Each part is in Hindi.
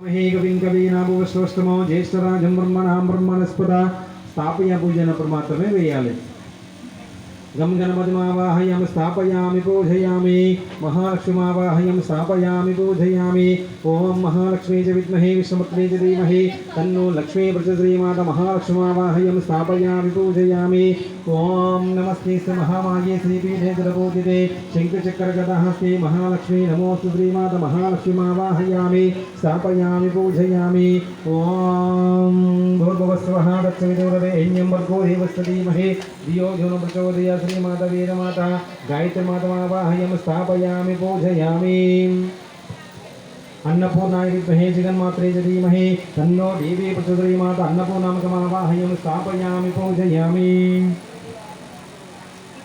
महे कविं कवीनाभुवस्वस्तमो ज्येष्ठराजं ब्रह्मणां ब्रह्मणस्पदा स्थापया पूजन परमात्मे वेयाले गम गणपतिमावाहयं स्थापयामि पूजयामि महालक्ष्मीमावाहयं स्थापयामि पूजयामि ओम महालक्ष्मी च विद्महे विष्णुपत्नी च धीमहि तन्नो लक्ष्मी प्रचोदयात् महालक्ष्मीमावाहयं स्थापयामि पूजयामि ओम नमस्ते स महामाये श्रीपीठे जलपूजिते शङ्खचक्रगदाहस्ते महालक्ष्मी नमोऽस्तु श्रीमाता महालक्ष्मीमावाहयामि स्थापयामि पूजयामि ओम भूर्भुवस्वः तत्सवितुर्वरेण्यं भर्गो देवस्य धीमहि धियो यो न प्रचोदयात् श्रीमाता वीरमाता गायत्री मातामावाहयं स्थापयामि पूजयामि अन्नपूर्णाय विद्महे जगन्मात्रे च धीमहि तन्नो देवी प्रचोदयात् अन्नपूर्णामकमावाहयं स्थापयामि पूजयामि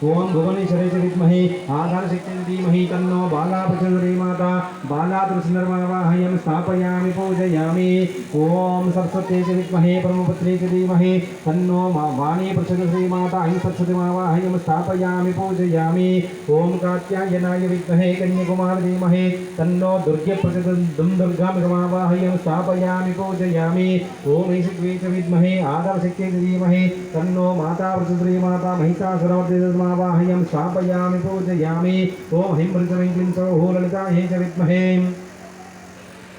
ओम भुवनेश्वरे च विद्महे आधारशक्ति धीमहि तन्नो बाला प्रचोदयात् बालातृष्णर्मावाहयं स्थापयामि पूजयामि ओम सरस्वती च विद्महे परमपुत्री च धीमहि तन्नो वाणी प्रचोदयात् ऐं स्थापयामि पूजयामि ओम कात्यायनाय विद्महे कन्याकुमारी धीमहि तन्नो दुर्गे प्रचोदयात् दुर्गामिकमावाहयं स्थापयामि पूजयामि ओम ईशक्वे च विद्महे आधारशक्ति च धीमहि तन्नो माता प्रचोदयात् महिषासुरमर्दिनी वाहयं स्थापयामि पूजयामि ओम ह्रीं ह्रीं क्लीं सौः ललितायै च विद्महे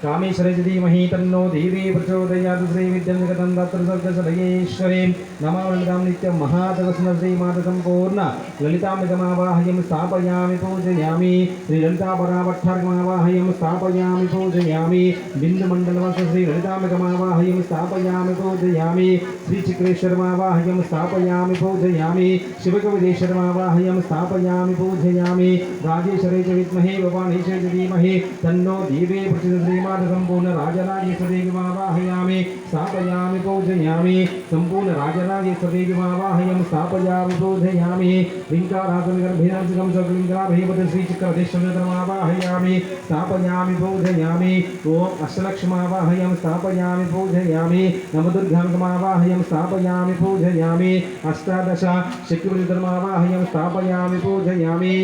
कामेश्वरे च धीमहि तन्नो देवी प्रचोदयात् श्रीविद्यां जगतं तत्र सर्गसलयेश्वरीं नमो ललितां नित्यं महातपस्विनी श्रीमाता सम्पूर्ण ललिताम्बिकामावाहयं स्थापयामि पूजयामि श्रीललितापराभट्टार्कमावाहयं स्थापयामि पूजयामि बिन्दुमण्डलवस्य श्रीललिताम्बिकामावाहयं स्थापयामि पूजयामि श्रीचक्रेश्वरमावाहयं स्थापयामि पूजयामि शिवकविदेश्वरमावाहयं स्थापयामि पूजयामि राजेश्वरे च विद्महे भवानीश्वरे च धीमहि तन्नो देवी प्रचोदयात् संपूर्ण राजराजेश्वरीमावाहयामि स्थापयामि पूजयामि संपूर्ण राजराजेश्वरीमावाहयं स्थापयामि पूजयामि लिङ्गारासनगर्भिणं सकलिङ्गाभिपद श्रीचक्रधीश्वरमावाहयामि स्थापयामि पूजयामि ओम अष्टलक्ष्मावाहयं स्थापयामि पूजयामि नवदुर्गामावाहयं स्थापयामि पूजयामि अष्टादश शक्तिप्रचोदयात् स्थापयामि पूजयामि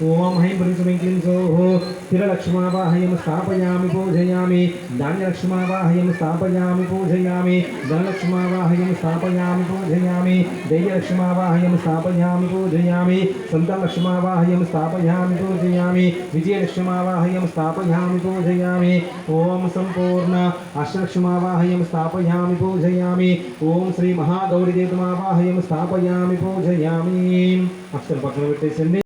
ओम ह्रीं ह्रीं क्लीं सौः स्थिरलक्ष्मावाहयं स्थापयामि पूजयामि धान्यलक्ष्मावाहयं स्थापयामि पूजयामि धनलक्ष्मावाहयं स्थापयामि पूजयामि दैत्यलक्ष्मावाहयं स्थापयामि पूजयामि सन्तानलक्ष्मावाहयं स्थापयामि पूजयामि विजयलक्ष्मावाहयं स्थापयामि पूजयामि ओम संपूर्ण अष्टलक्ष्मावाहयं स्थापयामि पूजयामि ओम श्री महागौरीदेवतामावाहयं स्थापयामि पूजयामि अक्षर पక్కన పెట్టేసండి।